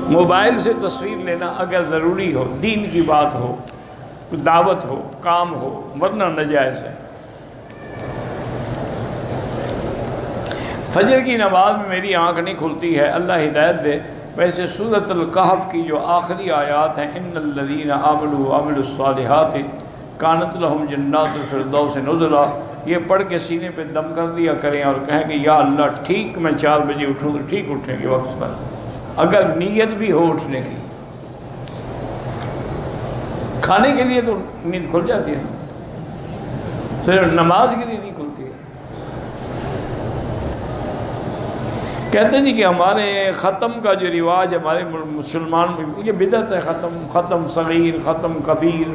Mobile سے تصویر لینا اگر ضروری ہو، دین کی بات ہو، دعوت ہو، کام ہو، ورنہ ناجائز ہے۔ فجر کی نماز میں میری آنکھ نہیں کھلتی ہے، اللہ ہدایت دے۔ ویسے سورۃ الکہف کی جو آخری آیات ہیں، ان الذین آمنوا وعملوا الصالحات کانت لہم جنات الفردوس نزلا، یہ پڑھ کے سینے پہ دم کر دیا کریں اور کہیں کہ یا اللہ ٹھیک میں 4 بجے اٹھوں تو ٹھیک اٹھیں گے وقت پر، اگر نیت بھی ہو اٹھنے کی۔ کھانے کے لیے تو نیند کھل جاتی ہے، صرف نماز کے لیے نہیں کھلتی ہے۔ کہتے ہیں جی کہ ہمارے ختم کا جو رواج ہمارے مسلمان میں، یہ بدعت ہے، ختم صغیر، ختم کبیر،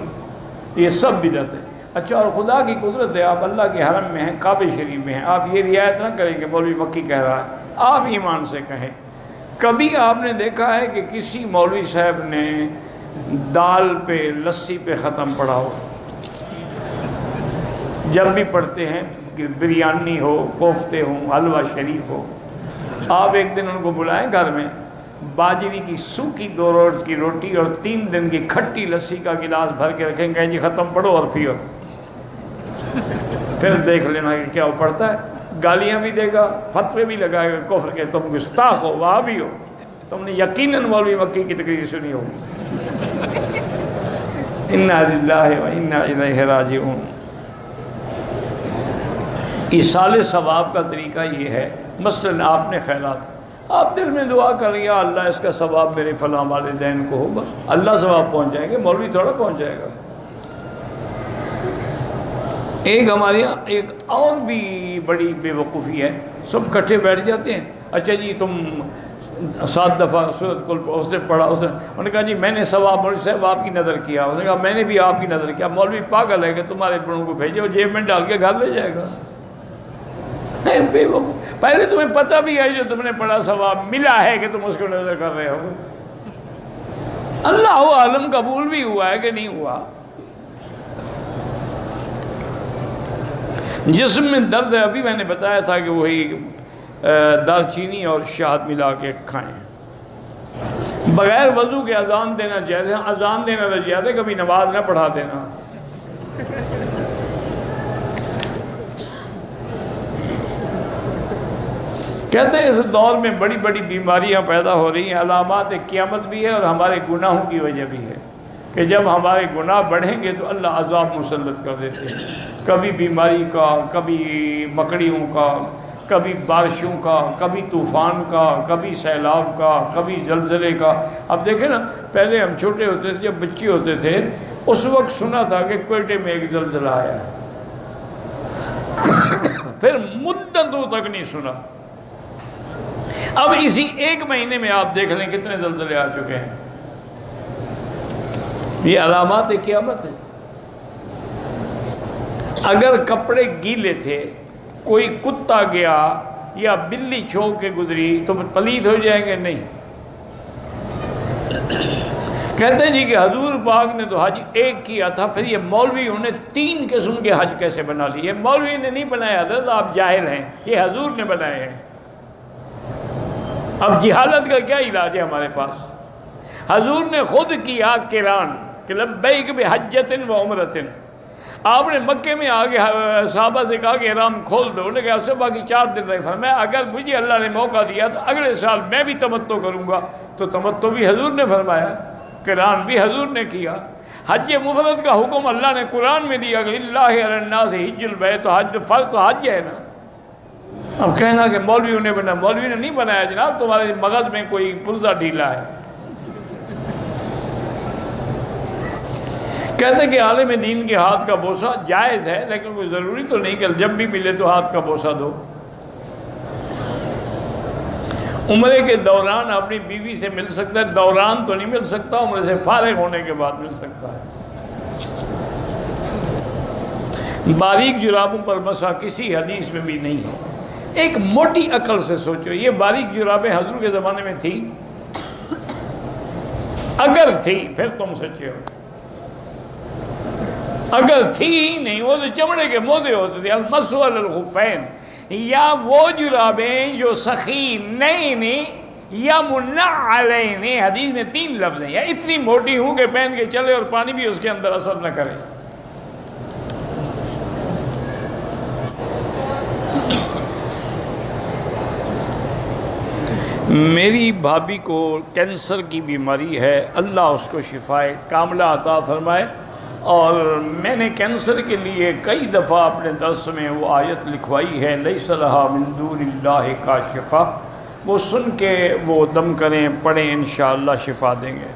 یہ سب بدعت ہے۔ اچھا، اور خدا کی قدرت ہے، آپ اللہ کے حرم میں ہیں، کعبہ شریف میں ہیں، آپ یہ رعایت نہ کریں کہ مولوی مکی کہہ رہا ہے، آپ ایمان سے کہیں۔ کبھی آپ نے دیکھا ہے کہ کسی مولوی صاحب نے دال پہ لسی پہ ختم پڑھا ہو؟ جب بھی پڑھتے ہیں کہ بریانی ہو، کوفتے ہوں، حلوہ شریف ہو، آپ ایک دن ان کو بلائیں گھر میں، باجری کی سوکھی 2 روز کی روٹی اور 3 دن کی کھٹی لسی کا گلاس بھر کے رکھیں گے، جی ختم پڑھو اور پیو، پھر دیکھ لینا کہ کیا وہ پڑھتا ہے۔ گالیاں بھی دے گا، فتوے بھی لگائے گا کفر کے، تم گستاخ ہو، وہابی ہو، تم نے یقیناً مولوی مکی کی تقریر سنی ہوگی۔ انا للہ و انا الیہ راجعون۔ ایصال ثواب کا طریقہ یہ ہے، مثلا آپ نے خیرات، آپ دل میں دعا کریں یا اللہ اس کا ثواب میرے فلاں والدین کو ہو، بس اللہ ثواب پہنچ جائیں گے، مولوی تھوڑا پہنچ جائے گا۔ ایک ہمارے یہاں ایک اور بھی بڑی بے وقوفی ہے، سب کٹھے بیٹھ جاتے ہیں، اچھا جی تم 7 دفعہ سورۃ کل اس نے پڑھا، انہوں نے کہا جی میں نے ثواب مولوی صاحب آپ کی نظر کیا، انہوں نے کہا میں نے بھی آپ کی نظر کیا، مولوی پاگل ہے کہ تمہارے بڑوں کو بھیجے، وہ جیب میں ڈال کے گھر لے جائے گا۔ بے وقوف، پہلے تمہیں پتہ بھی ہے جو تم نے پڑھا ثواب ملا ہے کہ تم اس کو نظر کر رہے ہو؟ اللہ عالم قبول بھی ہوا ہے کہ نہیں ہوا؟ جسم میں درد ہے، ابھی میں نے بتایا تھا کہ وہی دار چینی اور شہد ملا کے کھائیں۔ بغیر وضو کے اذان دینا جائز ہے، اذان دینا تو جائز ہے، کبھی نماز نہ پڑھا دینا۔ کہتے ہیں اس دور میں بڑی بڑی بیماریاں پیدا ہو رہی ہیں، علامات قیامت بھی ہے اور ہمارے گناہوں کی وجہ بھی ہے کہ جب ہمارے گناہ بڑھیں گے تو اللہ عذاب مسلط کر دیتے ہیں، کبھی بیماری کا، کبھی مکڑیوں کا، کبھی بارشوں کا، کبھی طوفان کا، کبھی سیلاب کا، کبھی زلزلے کا۔ اب دیکھیں نا، پہلے ہم چھوٹے ہوتے تھے، جب بچے ہوتے تھے، اس وقت سنا تھا کہ کوئٹے میں ایک زلزلہ آیا، پھر مدتوں تک نہیں سنا۔ اب اسی 1 مہینے میں آپ دیکھ لیں کتنے زلزلے آ چکے ہیں۔ یہ علامات قیامت ہے۔ اگر کپڑے گیلے تھے، کوئی کتا گیا یا بلی چھو کے گزری تو پلید ہو جائیں گے؟ نہیں۔ کہتے ہیں جی کہ حضور پاک نے تو حج ایک کیا تھا، پھر یہ مولویوں نے 3 قسم کے حج کیسے بنا لیے؟ یہ مولوی نے نہیں بنایا حضرت، آپ جاہل ہیں، یہ حضور نے بنائے ہیں۔ اب جہالت کا کیا علاج ہے ہمارے پاس؟ حضور نے خود کیا قران کہ لبیک بحجۃ و عمرۃ، آپ نے مکے میں آگے صحابہ سے کہا کہ احرام کھول دو، انہوں نے کہا اس سے باقی 4 دن رہے، فرمایا اگر مجھے اللہ نے موقع دیا تو اگلے سال میں بھی تمتع کروں گا، تو تمتع بھی حضور نے فرمایا، قران بھی حضور نے کیا۔ حج مفرد کا حکم اللہ نے قرآن میں دیا کہ اللہ علی الناس حج البیت، تو حج فرض تو حج ہے نا۔ اب کہنا کہ مولویوں نے بنایا، مولوی نے نہیں بنایا جناب، تمہارے مغز میں کوئی پرزہ ڈھیلا ہے۔ کہتے ہیں کہ عالم دین کے ہاتھ کا بوسہ جائز ہے، لیکن کوئی ضروری تو نہیں کہ جب بھی ملے تو ہاتھ کا بوسہ دو۔ عمرے کے دوران اپنی بیوی سے مل سکتا ہے، دوران تو نہیں مل سکتا، عمرے سے فارغ ہونے کے بعد مل سکتا ہے۔ باریک جرابوں پر مسح کسی حدیث میں بھی نہیں ہے۔ ایک موٹی عقل سے سوچو، یہ باریک جرابیں حضور کے زمانے میں تھی؟ اگر تھی پھر تم سچے ہو، اگر تھی ہی نہیں، وہ تو چمڑے کے موزے ہوتے تھے، المسح علی الخفین، یا وہ جرابیں جو سخی نئی یا منعلین، حدیث میں 3 لفظ ہیں، یا اتنی موٹی ہوں کہ پہن کے چلے اور پانی بھی اس کے اندر اثر نہ کرے۔ میری بھابھی کو کینسر کی بیماری ہے، اللہ اس کو شفائے کاملہ عطا فرمائے، اور میں نے کینسر کے لیے کئی دفعہ اپنے درس میں وہ آیت لکھوائی ہے، لیس لہا من دون اللہ کاشفہ، وہ سن کے وہ دم کریں، پڑھیں، انشاءاللہ شفا دیں گے۔